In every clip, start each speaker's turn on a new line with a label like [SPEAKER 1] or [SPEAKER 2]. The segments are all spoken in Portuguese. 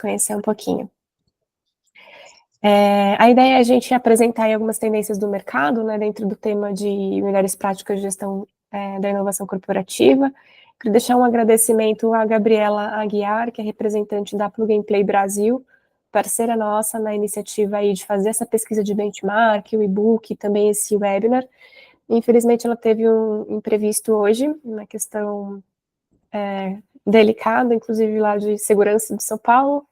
[SPEAKER 1] conhecer um pouquinho. A ideia é a gente apresentar aí algumas tendências do mercado, né, dentro do tema de melhores práticas de gestão da inovação corporativa. Queria deixar um agradecimento à Gabriela Aguiar, que é representante da Plug and Play Brasil, parceira nossa na iniciativa aí de fazer essa pesquisa de benchmark, o e-book e também esse webinar. Infelizmente, ela teve um imprevisto hoje, uma questão delicada, inclusive lá de segurança de São Paulo,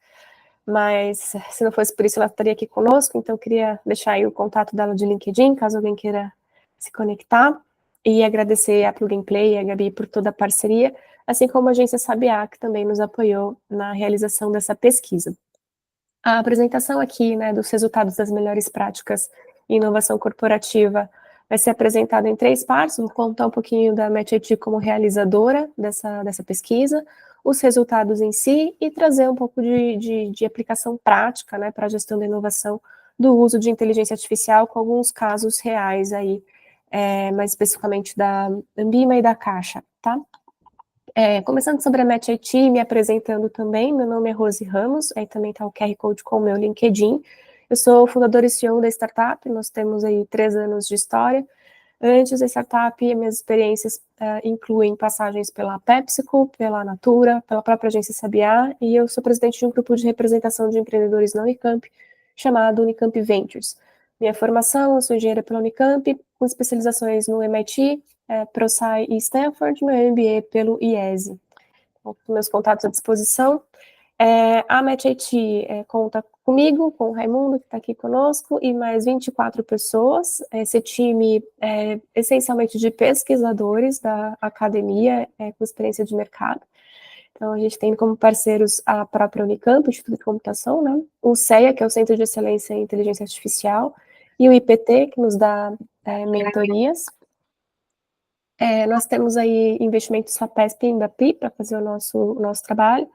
[SPEAKER 1] mas se não fosse por isso, ela estaria aqui conosco, então eu queria deixar aí o contato dela de LinkedIn, caso alguém queira se conectar, e agradecer a Plug and Play e a Gabi por toda a parceria, assim como a agência Sabiá, que também nos apoiou na realização dessa pesquisa. A apresentação aqui, né, dos resultados das melhores práticas em inovação corporativa vai ser apresentada em 3 partes. Vou contar um pouquinho da MatchIT como realizadora dessa pesquisa, os resultados em si e trazer um pouco de aplicação prática, né, para a gestão da inovação do uso de inteligência artificial com alguns casos reais aí, mais especificamente da Ambima e da Caixa, tá? Começando sobre a MatchIT, me apresentando também, meu nome é Rose Ramos, aí também está o QR Code com o meu LinkedIn. Eu sou fundadora e CEO da startup, nós temos aí 3 anos de história. Antes da startup, minhas experiências incluem passagens pela PepsiCo, pela Natura, pela própria agência Sabiá, e eu sou presidente de um grupo de representação de empreendedores na Unicamp, chamado Unicamp Ventures. Minha formação, eu sou engenheira pela Unicamp, com especializações no MIT, ProSci e Stanford, meu MBA pelo IESE. Com meus contatos à disposição. A MatchIT conta comigo, com o Raimundo, que está aqui conosco, e mais 24 pessoas. Esse time é essencialmente de pesquisadores da academia, com experiência de mercado. Então, a gente tem como parceiros a própria Unicamp, o Instituto de Computação, né? O CEA, que é o Centro de Excelência em Inteligência Artificial, e o IPT, que nos dá mentorias. Nós temos aí investimentos FAPESP e Embapi para fazer o nosso trabalho.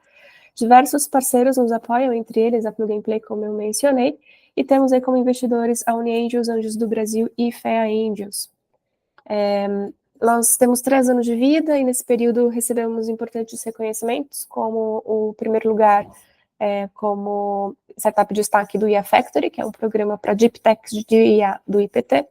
[SPEAKER 1] Diversos parceiros nos apoiam, entre eles a Plug and Play, como eu mencionei, e temos aí como investidores a UniAngels, Anjos do Brasil e FEA Angels. Nós temos 3 anos de vida e nesse período recebemos importantes reconhecimentos, como o primeiro lugar como startup de destaque do IA Factory, que é um programa para Deep Techs de IA do IPT.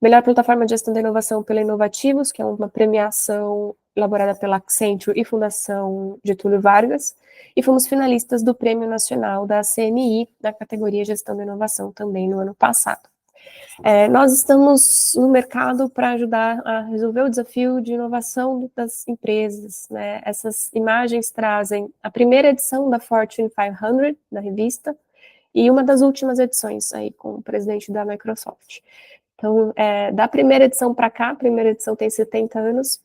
[SPEAKER 1] Melhor plataforma de gestão da inovação pela Inovativos, que é uma premiação elaborada pela Accenture e Fundação Getúlio Vargas, e fomos finalistas do Prêmio Nacional da CNI, na categoria Gestão da Inovação, também no ano passado. Nós estamos no mercado para ajudar a resolver o desafio de inovação das empresas, né? Essas imagens trazem a primeira edição da Fortune 500, da revista, e uma das últimas edições, aí com o presidente da Microsoft. Então, da primeira edição para cá, a primeira edição tem 70 anos,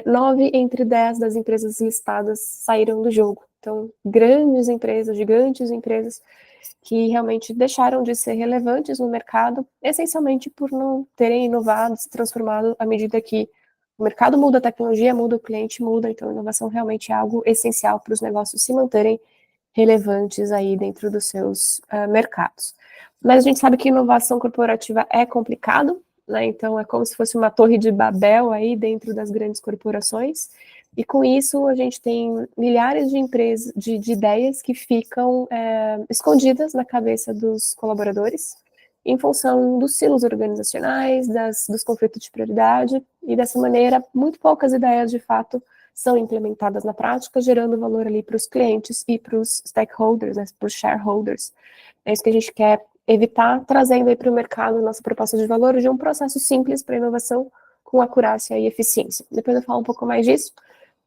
[SPEAKER 1] 9 entre 10 das empresas listadas saíram do jogo. Então, grandes empresas, gigantes empresas, que realmente deixaram de ser relevantes no mercado, essencialmente por não terem inovado, se transformado à medida que o mercado muda, a tecnologia muda, o cliente muda, então a inovação realmente é algo essencial para os negócios se manterem relevantes aí dentro dos seus mercados. Mas a gente sabe que inovação corporativa é complicado, né? Então é como se fosse uma torre de Babel aí dentro das grandes corporações, e com isso a gente tem milhares de empresas, de ideias que ficam escondidas na cabeça dos colaboradores, em função dos silos organizacionais, dos conflitos de prioridade, e dessa maneira muito poucas ideias de fato são implementadas na prática, gerando valor ali para os clientes e para os stakeholders, né, para os shareholders. É isso que a gente quer evitar, trazendo aí para o mercado nossa proposta de valor de um processo simples para inovação com acurácia e eficiência. Depois eu falo um pouco mais disso,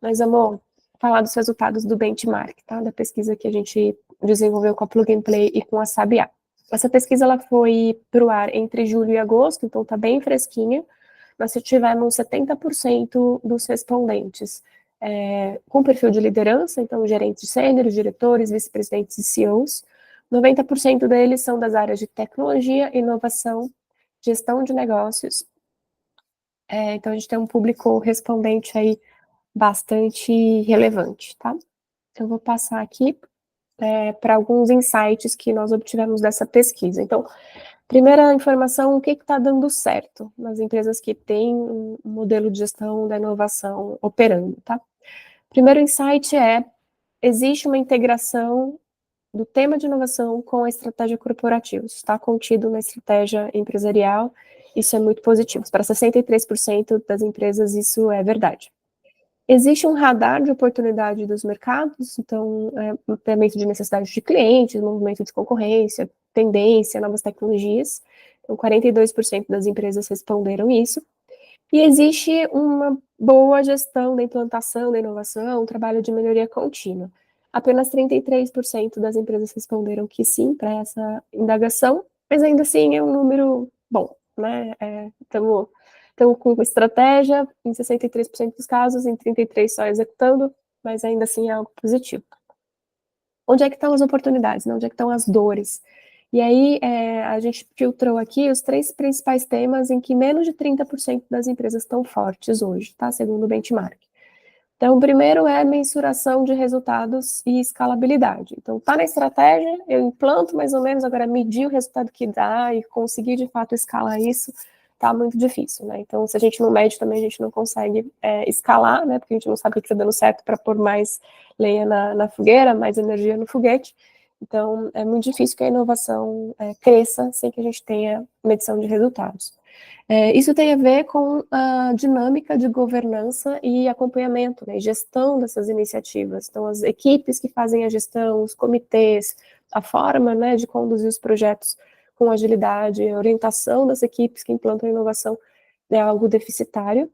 [SPEAKER 1] mas vamos falar dos resultados do benchmark, tá? Da pesquisa que a gente desenvolveu com a Plug and Play e com a Sabiá. Essa pesquisa ela foi para o ar entre julho e agosto, então está bem fresquinha. Nós tivemos 70% dos respondentes com perfil de liderança, então gerentes sêniores, diretores, vice-presidentes e CEOs. 90% deles são das áreas de tecnologia, inovação, gestão de negócios. Então a gente tem um público respondente aí bastante relevante, tá? Eu vou passar aqui para alguns insights que nós obtivemos dessa pesquisa. Então, primeira informação, o que está dando certo nas empresas que têm um modelo de gestão da inovação operando, tá? Primeiro insight existe uma integração do tema de inovação com a estratégia corporativa. Isso está contido na estratégia empresarial, isso é muito positivo. Para 63% das empresas, isso é verdade. Existe um radar de oportunidade dos mercados, então, mapeamento de necessidades de clientes, movimento de concorrência, tendência, novas tecnologias. Então, 42% das empresas responderam isso. E existe uma boa gestão da implantação da inovação, um trabalho de melhoria contínua. Apenas 33% das empresas responderam que sim para essa indagação, mas ainda assim é um número bom, né? Estamos com estratégia em 63% dos casos, em 33% só executando, mas ainda assim é algo positivo. Onde é que estão as oportunidades, né? Onde é que estão as dores? E aí, a gente filtrou aqui os 3 principais temas em que menos de 30% das empresas estão fortes hoje, tá? Segundo o benchmark. Então, o primeiro é mensuração de resultados e escalabilidade. Então, tá na estratégia, eu implanto mais ou menos, agora medir o resultado que dá e conseguir, de fato, escalar isso, tá muito difícil, né? Então, se a gente não mede também, a gente não consegue escalar, né? Porque a gente não sabe o que está dando certo para pôr mais lenha na fogueira, mais energia no foguete. Então, é muito difícil que a inovação cresça sem que a gente tenha medição de resultados. Isso tem a ver com a dinâmica de governança e acompanhamento, né, gestão dessas iniciativas. Então, as equipes que fazem a gestão, os comitês, a forma, né, de conduzir os projetos com agilidade, a orientação das equipes que implantam a inovação é algo deficitário.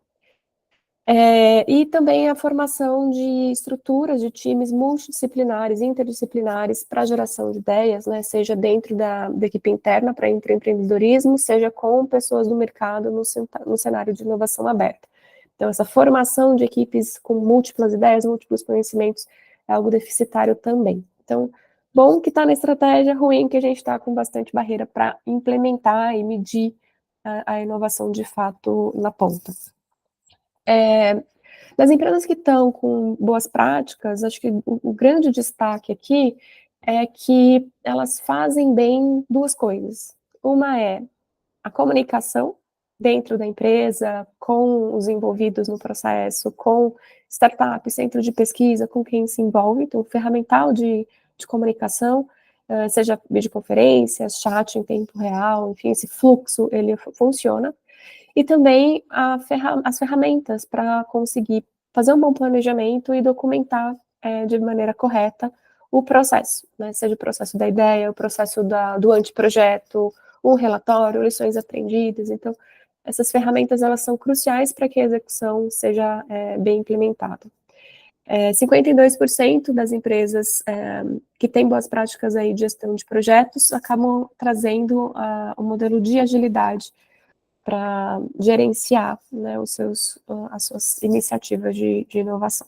[SPEAKER 1] E também a formação de estruturas de times multidisciplinares, interdisciplinares para a geração de ideias, né, seja dentro da equipe interna para empreendedorismo, seja com pessoas do mercado no cenário de inovação aberta. Então, essa formação de equipes com múltiplas ideias, múltiplos conhecimentos, é algo deficitário também. Então, bom que está na estratégia, ruim que a gente está com bastante barreira para implementar e medir a inovação de fato na ponta. Das empresas que estão com boas práticas, acho que o grande destaque aqui é que elas fazem bem 2 coisas. Uma é a comunicação dentro da empresa, com os envolvidos no processo, com startup, centro de pesquisa, com quem se envolve, então ferramental de comunicação, seja videoconferências, chat em tempo real, enfim, esse fluxo, ele funciona. E também as ferramentas para conseguir fazer um bom planejamento e documentar de maneira correta o processo, né? Seja o processo da ideia, o processo do anteprojeto, um relatório, lições aprendidas. Então, essas ferramentas elas são cruciais para que a execução seja bem implementada. 52% das empresas que têm boas práticas aí de gestão de projetos acabam trazendo o modelo de agilidade para gerenciar, né, as suas iniciativas de inovação.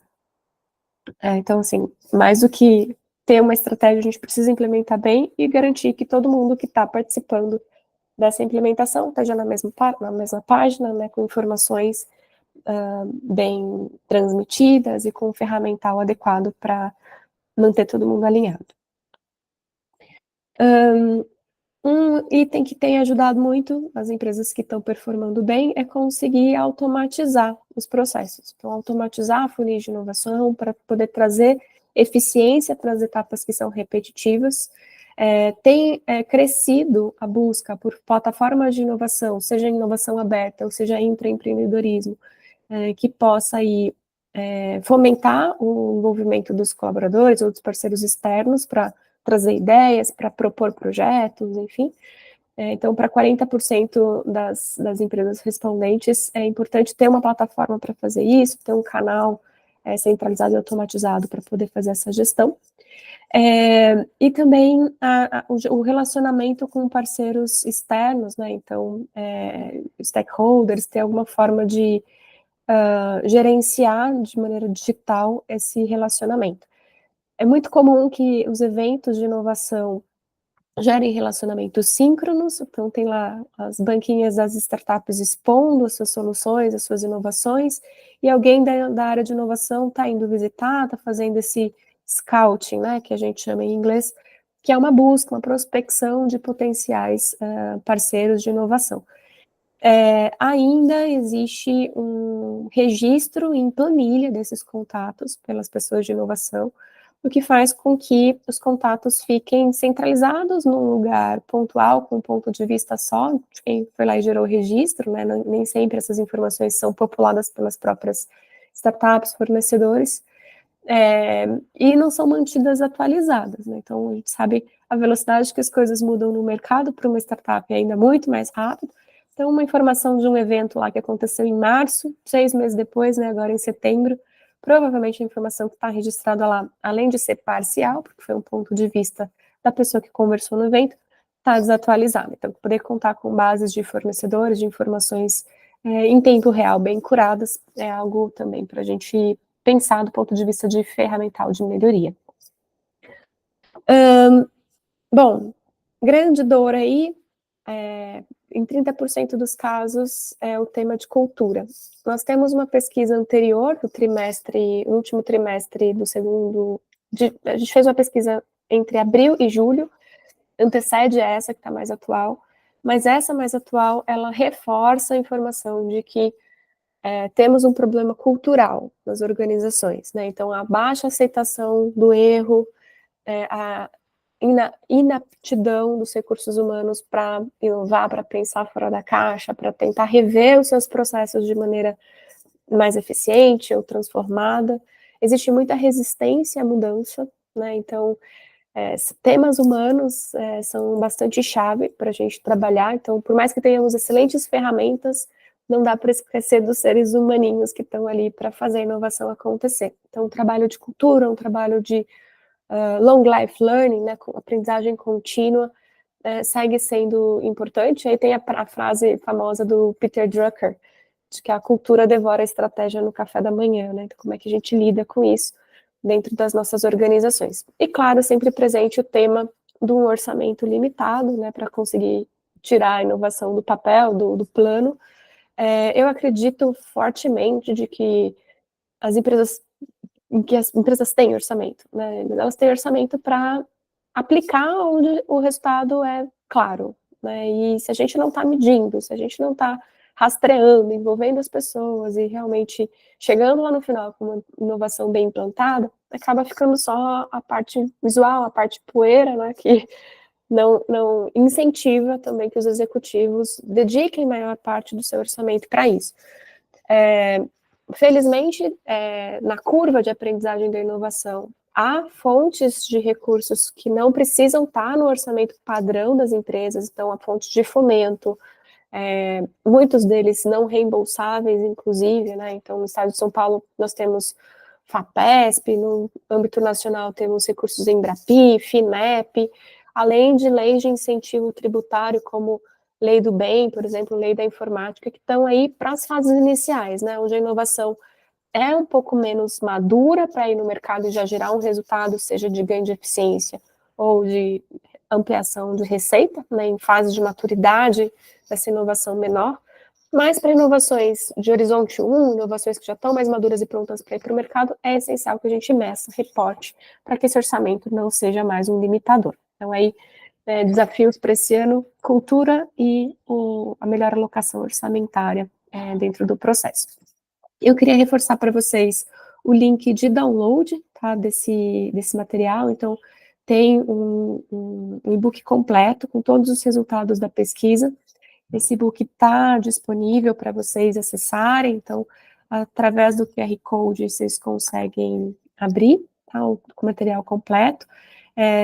[SPEAKER 1] Então, assim, mais do que ter uma estratégia, a gente precisa implementar bem e garantir que todo mundo que está participando dessa implementação esteja na mesma página, né, com informações bem transmitidas e com um ferramental adequado para manter todo mundo alinhado. Um item que tem ajudado muito as empresas que estão performando bem é conseguir automatizar os processos. Então, automatizar funis de inovação para poder trazer eficiência para as etapas que são repetitivas. Tem crescido a busca por plataformas de inovação, seja inovação aberta ou seja intraempreendedorismo, que possa aí fomentar o envolvimento dos colaboradores ou dos parceiros externos para trazer ideias, para propor projetos, enfim. Então, para 40% das empresas respondentes, é importante ter uma plataforma para fazer isso, ter um canal centralizado e automatizado para poder fazer essa gestão. E também o relacionamento com parceiros externos, né? Então, stakeholders, ter alguma forma de gerenciar de maneira digital esse relacionamento. É muito comum que os eventos de inovação gerem relacionamentos síncronos, então tem lá as banquinhas das startups expondo as suas soluções, as suas inovações, e alguém da área de inovação está indo visitar, está fazendo esse scouting, né, que a gente chama em inglês, que é uma busca, uma prospecção de potenciais parceiros de inovação. Ainda existe um registro em planilha desses contatos pelas pessoas de inovação, o que faz com que os contatos fiquem centralizados num lugar pontual, com um ponto de vista só, de quem foi lá e gerou o registro, né? Nem sempre essas informações são populadas pelas próprias startups, fornecedores, e não são mantidas atualizadas, né? Então, a gente sabe a velocidade que as coisas mudam no mercado para uma startup é ainda muito mais rápido. Então, uma informação de um evento lá que aconteceu em março, 6 meses depois, né, agora em setembro, provavelmente a informação que está registrada lá, além de ser parcial, porque foi um ponto de vista da pessoa que conversou no evento, está desatualizada. Então, poder contar com bases de fornecedores, de informações em tempo real, bem curadas, é algo também para a gente pensar do ponto de vista de ferramental de melhoria. Bom, grande dor aí, em 30% dos casos, é o tema de cultura. Nós temos uma pesquisa anterior, no último trimestre do segundo, a gente fez uma pesquisa entre abril e julho, antecede essa que está mais atual, mas essa mais atual, ela reforça a informação de que temos um problema cultural nas organizações, né? Então, a baixa aceitação do erro, a inaptidão dos recursos humanos para inovar, para pensar fora da caixa, para tentar rever os seus processos de maneira mais eficiente ou transformada. Existe muita resistência à mudança, né? Então, temas humanos são bastante chave para a gente trabalhar. Então, por mais que tenhamos excelentes ferramentas, não dá para esquecer dos seres humaninhos que estão ali para fazer a inovação acontecer. Então, um trabalho de cultura, um trabalho de long life learning, né, com aprendizagem contínua, segue sendo importante. Aí tem a frase famosa do Peter Drucker, de que a cultura devora a estratégia no café da manhã, né? Então, como é que a gente lida com isso dentro das nossas organizações? E, claro, sempre presente o tema de um orçamento limitado, né, para conseguir tirar a inovação do papel, do plano. Eu acredito fortemente de que as empresas têm orçamento, né? Elas têm orçamento para aplicar onde o resultado é claro, né? E se a gente não está medindo, se a gente não está rastreando, envolvendo as pessoas e realmente chegando lá no final com uma inovação bem implantada, acaba ficando só a parte visual, a parte poeira, né? Que não incentiva também que os executivos dediquem maior parte do seu orçamento para isso. Felizmente, na curva de aprendizagem da inovação, há fontes de recursos que não precisam estar no orçamento padrão das empresas, então há fontes de fomento, muitos deles não reembolsáveis, inclusive, né? Então, no estado de São Paulo, nós temos FAPESP, no âmbito nacional temos recursos Embrapi, FINEP, além de leis de incentivo tributário, como Lei do Bem, por exemplo, Lei da Informática, que estão aí para as fases iniciais, né? Onde a inovação é um pouco menos madura para ir no mercado e já gerar um resultado, seja de ganho de eficiência ou de ampliação de receita, né, em fase de maturidade dessa inovação menor, mas para inovações de horizonte 1, inovações que já estão mais maduras e prontas para ir para o mercado, é essencial que a gente meça, reporte, para que esse orçamento não seja mais um limitador. Então, aí, desafios para esse ano, cultura e a melhor alocação orçamentária dentro do processo. Eu queria reforçar para vocês o link de download, tá, desse material. Então, tem um e-book completo com todos os resultados da pesquisa. Esse e-book está disponível para vocês acessarem. Então, através do QR Code, vocês conseguem abrir, tá, o material completo.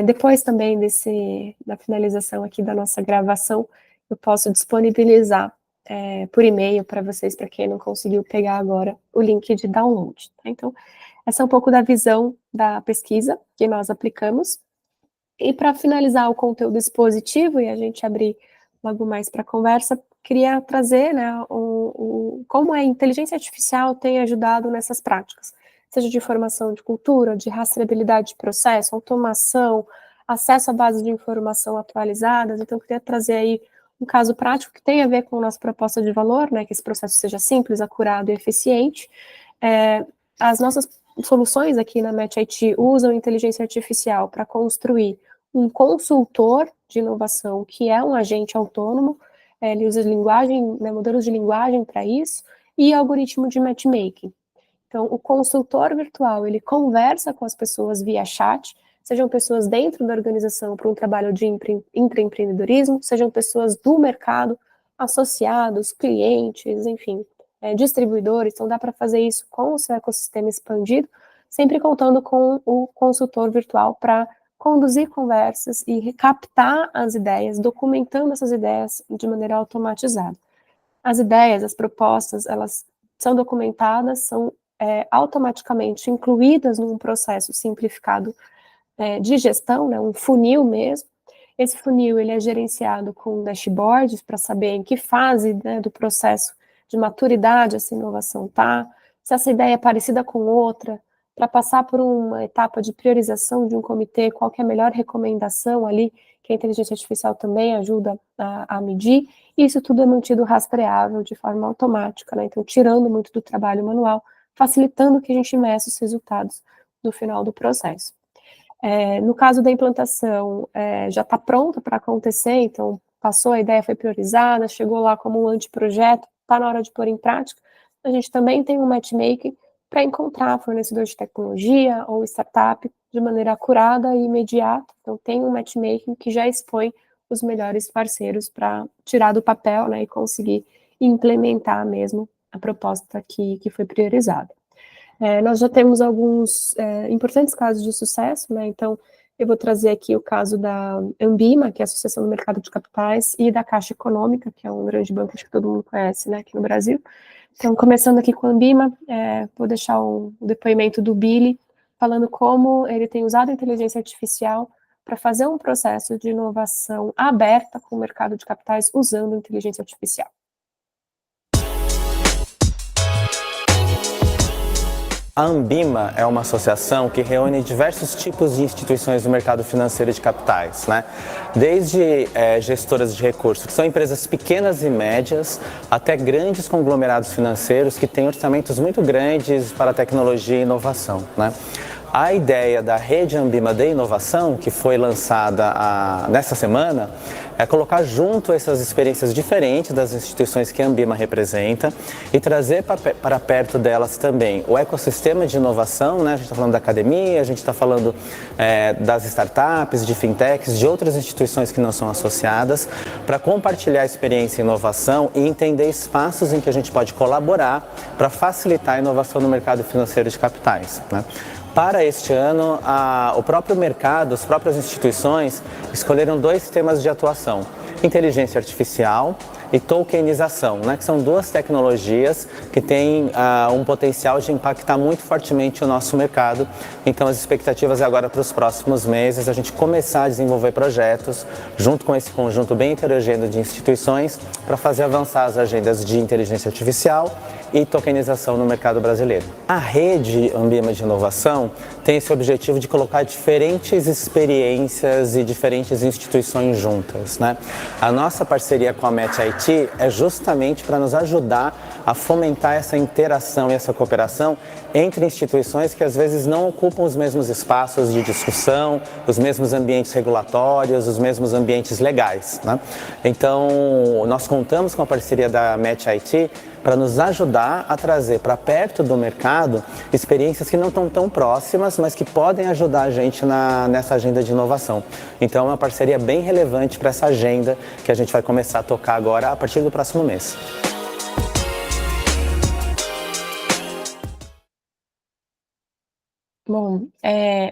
[SPEAKER 1] Depois também da finalização aqui da nossa gravação, eu posso disponibilizar por e-mail para vocês, para quem não conseguiu pegar agora, o link de download. Tá? Então, essa é um pouco da visão da pesquisa que nós aplicamos. E para finalizar o conteúdo expositivo e a gente abrir logo mais para a conversa, queria trazer, né, como a inteligência artificial tem ajudado nessas práticas, seja de formação de cultura, de rastreabilidade de processo, automação, acesso a bases de informação atualizadas. Então, eu queria trazer aí um caso prático que tem a ver com a nossa proposta de valor, né, que esse processo seja simples, acurado e eficiente. As nossas soluções aqui na Match IT usam inteligência artificial para construir um consultor de inovação que é um agente autônomo, ele usa linguagem, né, modelos de linguagem para isso, e algoritmo de matchmaking. Então, o consultor virtual, ele conversa com as pessoas via chat, sejam pessoas dentro da organização para um trabalho de intraempreendedorismo, sejam pessoas do mercado, associados, clientes, enfim, distribuidores. Então, dá para fazer isso com o seu ecossistema expandido, sempre contando com o consultor virtual para conduzir conversas e recaptar as ideias, documentando essas ideias de maneira automatizada. As ideias, as propostas, elas são documentadas, são automaticamente incluídas num processo simplificado de gestão, né, um funil mesmo. Esse funil ele é gerenciado com dashboards para saber em que fase, né, do processo de maturidade essa inovação está, se essa ideia é parecida com outra, para passar por uma etapa de priorização de um comitê, qual que é a melhor recomendação ali, que a inteligência artificial também ajuda a medir, e isso tudo é mantido rastreável de forma automática, né? Então tirando muito do trabalho manual, facilitando que a gente meça os resultados no final do processo. No caso da implantação, já está pronta para acontecer, então passou, a ideia foi priorizada, chegou lá como um anteprojeto, está na hora de pôr em prática, a gente também tem um matchmaking para encontrar fornecedor de tecnologia ou startup de maneira acurada e imediata. Então, tem um matchmaking que já expõe os melhores parceiros para tirar do papel, né, e conseguir implementar mesmo a proposta que foi priorizada. Nós já temos alguns importantes casos de sucesso, né, então eu vou trazer aqui o caso da Ambima, que é a Associação do Mercado de Capitais, e da Caixa Econômica, que é um grande banco que todo mundo conhece, né, aqui no Brasil. Então, começando aqui com a Ambima, vou deixar o depoimento do Billy, falando como ele tem usado a inteligência artificial para fazer um processo de inovação aberta com o mercado de capitais usando a inteligência artificial.
[SPEAKER 2] A Ambima é uma associação que reúne diversos tipos de instituições do mercado financeiro de capitais, né? Desde gestoras de recursos, que são empresas pequenas e médias, até grandes conglomerados financeiros que têm orçamentos muito grandes para tecnologia e inovação, né? A ideia da Rede Ambima de Inovação, que foi lançada nessa semana, é colocar junto essas experiências diferentes das instituições que a Ambima representa e trazer para perto delas também o ecossistema de inovação, né? A gente está falando da academia, a gente está falando das startups, de fintechs, de outras instituições que não são associadas, para compartilhar experiência e inovação e entender espaços em que a gente pode colaborar para facilitar a inovação no mercado financeiro de capitais, né? Para este ano, o próprio mercado, as próprias instituições escolheram 2 temas de atuação: inteligência artificial e tokenização, né, que são 2 tecnologias que têm um potencial de impactar muito fortemente o nosso mercado. Então, as expectativas agora para os próximos meses, a gente começar a desenvolver projetos junto com esse conjunto bem heterogêneo de instituições para fazer avançar as agendas de inteligência artificial e tokenização no mercado brasileiro. A rede Ambima de Inovação tem esse objetivo de colocar diferentes experiências e diferentes instituições juntas, né? A nossa parceria com a Match IT é justamente para nos ajudar a fomentar essa interação e essa cooperação entre instituições que às vezes não ocupam os mesmos espaços de discussão, os mesmos ambientes regulatórios, os mesmos ambientes legais, né? Então, nós contamos com a parceria da Match IT para nos ajudar a trazer para perto do mercado experiências que não estão tão próximas, mas que podem ajudar a gente nessa agenda de inovação. Então, é uma parceria bem relevante para essa agenda que a gente vai começar a tocar agora a partir do próximo mês.
[SPEAKER 1] Bom,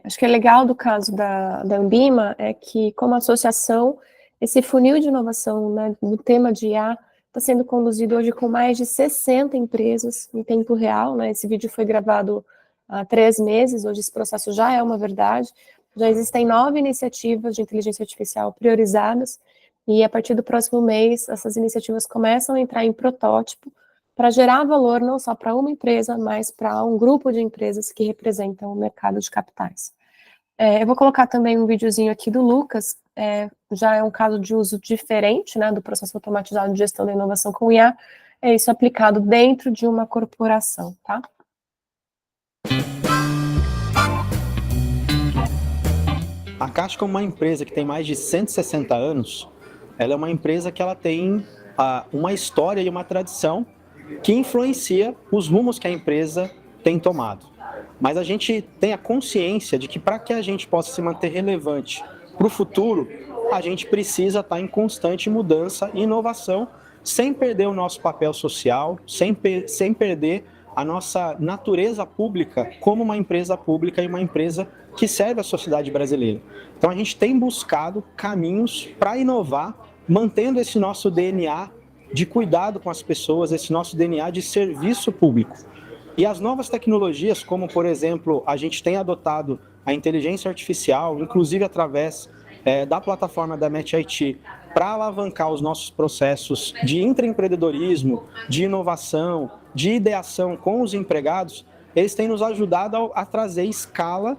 [SPEAKER 1] acho que é legal do caso da Ambima é que, como associação, esse funil de inovação, né, no tema de IA, está sendo conduzido hoje com mais de 60 empresas em tempo real, né? Esse vídeo foi gravado há 3 meses, hoje esse processo já é uma verdade. Já existem 9 iniciativas de inteligência artificial priorizadas, e a partir do próximo mês, essas iniciativas começam a entrar em protótipo para gerar valor não só para uma empresa, mas para um grupo de empresas que representam o mercado de capitais. Eu vou colocar também um videozinho aqui do Lucas, já é um caso de uso diferente, né, do processo automatizado de gestão da inovação com IA, isso aplicado dentro de uma corporação, tá?
[SPEAKER 3] A Caixa, como uma empresa que tem mais de 160 anos, ela é uma empresa que ela tem uma história e uma tradição que influencia os rumos que a empresa tem tomado. Mas a gente tem a consciência de que para que a gente possa se manter relevante para o futuro, a gente precisa estar em constante mudança e inovação, sem perder o nosso papel social, sem perder a nossa natureza pública como uma empresa pública e uma empresa que serve a sociedade brasileira. Então a gente tem buscado caminhos para inovar, mantendo esse nosso DNA de cuidado com as pessoas, esse nosso DNA de serviço público. E as novas tecnologias, como por exemplo, a gente tem adotado a inteligência artificial, inclusive através da plataforma da Match IT, para alavancar os nossos processos de intraempreendedorismo, de inovação, de ideação com os empregados, eles têm nos ajudado a trazer escala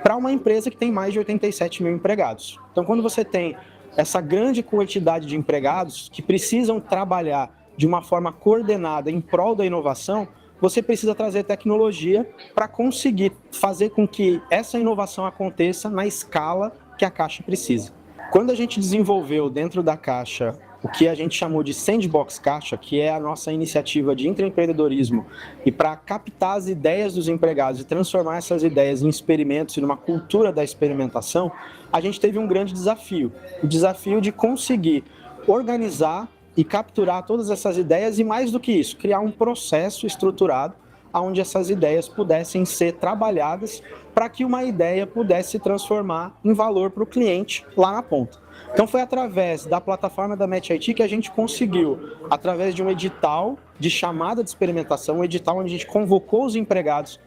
[SPEAKER 3] para uma empresa que tem mais de 87 mil empregados. Então, quando você tem essa grande quantidade de empregados que precisam trabalhar de uma forma coordenada em prol da inovação, você precisa trazer tecnologia para conseguir fazer com que essa inovação aconteça na escala que a Caixa precisa. Quando a gente desenvolveu dentro da Caixa o que a gente chamou de Sandbox Caixa, que é a nossa iniciativa de intraempreendedorismo, e para captar as ideias dos empregados e transformar essas ideias em experimentos e numa cultura da experimentação, a gente teve um grande desafio. O desafio de conseguir organizar e capturar todas essas ideias e, mais do que isso, criar um processo estruturado onde essas ideias pudessem ser trabalhadas para que uma ideia pudesse se transformar em valor para o cliente lá na ponta. Então foi através da plataforma da Match IT que a gente conseguiu, através de um edital de chamada de experimentação, um edital onde a gente convocou os empregados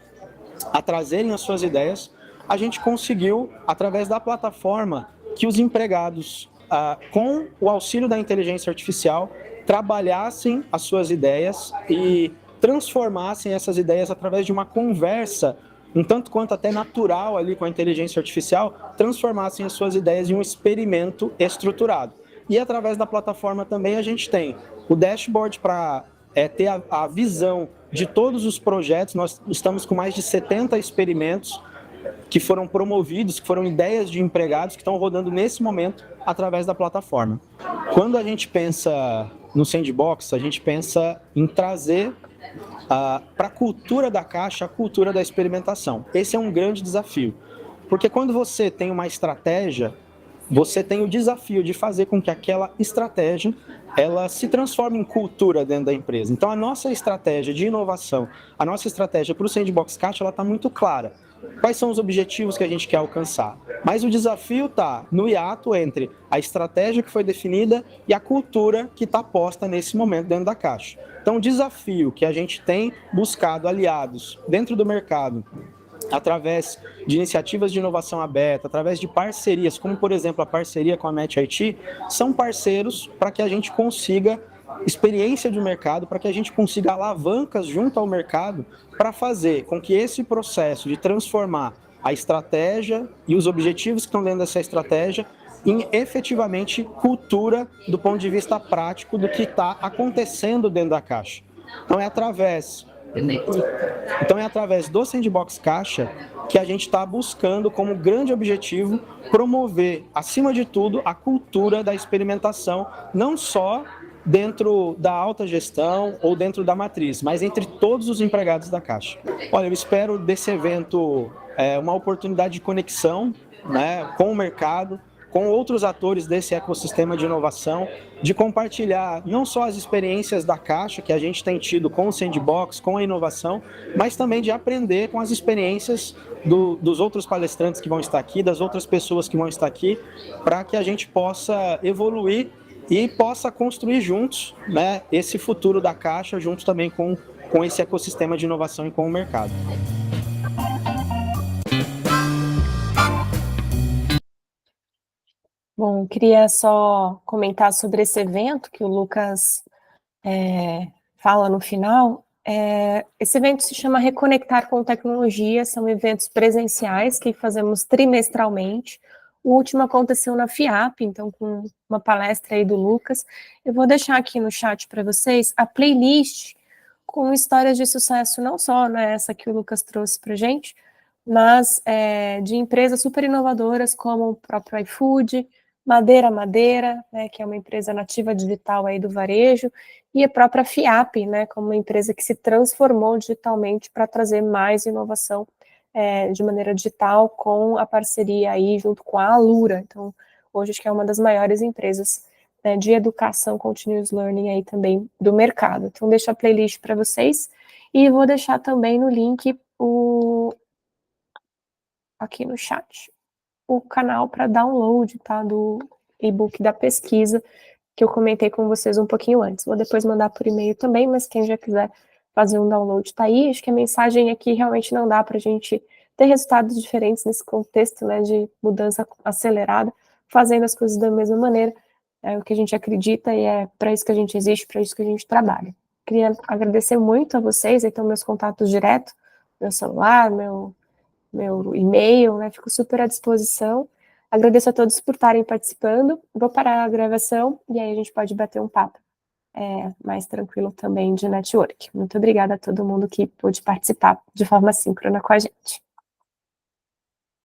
[SPEAKER 3] a trazerem as suas ideias, a gente conseguiu, através da plataforma, que os empregados, com o auxílio da inteligência artificial, trabalhassem as suas ideias e transformassem essas ideias através de uma conversa, um tanto quanto até natural ali com a inteligência artificial, transformassem as suas ideias em um experimento estruturado. E através da plataforma também a gente tem o dashboard para ter a visão de todos os projetos. Nós estamos com mais de 70 experimentos que foram promovidos, que foram ideias de empregados que estão rodando nesse momento através da plataforma. Quando a gente pensa no Sandbox, a gente pensa em trazer para a cultura da Caixa, a cultura da experimentação. Esse é um grande desafio, porque quando você tem uma estratégia, você tem o desafio de fazer com que aquela estratégia ela se transforme em cultura dentro da empresa. Então, a nossa estratégia de inovação, a nossa estratégia para o Sandbox Caixa, ela está muito clara. Quais são os objetivos que a gente quer alcançar? Mas o desafio está no hiato entre a estratégia que foi definida e a cultura que está posta nesse momento dentro da Caixa. Então, o desafio que a gente tem buscado aliados dentro do mercado, através de iniciativas de inovação aberta, através de parcerias, como, por exemplo, a parceria com a Match IT, são parceiros para que a gente consiga experiência de mercado, para que a gente consiga alavancas junto ao mercado para fazer com que esse processo de transformar a estratégia e os objetivos que estão dentro dessa estratégia em efetivamente cultura do ponto de vista prático do que está acontecendo dentro da Caixa. Então é através do Sandbox Caixa que a gente está buscando como grande objetivo promover, acima de tudo, a cultura da experimentação, não só dentro da alta gestão ou dentro da matriz, mas entre todos os empregados da Caixa. Olha, eu espero desse evento uma oportunidade de conexão, né, com o mercado, com outros atores desse ecossistema de inovação, de compartilhar não só as experiências da Caixa que a gente tem tido com o Sandbox, com a inovação, mas também de aprender com as experiências dos outros palestrantes que vão estar aqui, das outras pessoas que vão estar aqui, para que a gente possa evoluir e possa construir juntos, né, esse futuro da Caixa, junto também com esse ecossistema de inovação e com o mercado.
[SPEAKER 1] Bom, queria só comentar sobre esse evento que o Lucas fala no final. Esse evento se chama Reconectar com Tecnologia, são eventos presenciais que fazemos trimestralmente. O último aconteceu na FIAP, então com uma palestra aí do Lucas. Eu vou deixar aqui no chat para vocês a playlist com histórias de sucesso, não só essa que o Lucas trouxe para a gente, mas de empresas super inovadoras como o próprio iFood, Madeira, né, que é uma empresa nativa digital aí do varejo, e a própria FIAP, né, como uma empresa que se transformou digitalmente para trazer mais inovação de maneira digital, com a parceria aí junto com a Alura. Então, hoje acho que é uma das maiores empresas, né, de educação continuous learning aí também do mercado. Então, deixo a playlist para vocês, e vou deixar também no link aqui no chat o canal para download, tá, do e-book da pesquisa, que eu comentei com vocês um pouquinho antes. Vou depois mandar por e-mail também, mas quem já quiser fazer um download tá aí. Acho que a mensagem é que realmente não dá para a gente ter resultados diferentes nesse contexto, né, de mudança acelerada, fazendo as coisas da mesma maneira. É o que a gente acredita, e é para isso que a gente existe, para isso que a gente trabalha. Queria agradecer muito a vocês, então meus contatos diretos, meu celular, meu e-mail, né? Fico super à disposição. Agradeço a todos por estarem participando. Vou parar a gravação e aí a gente pode bater um papo mais tranquilo também de network. Muito obrigada a todo mundo que pôde participar de forma síncrona com a gente.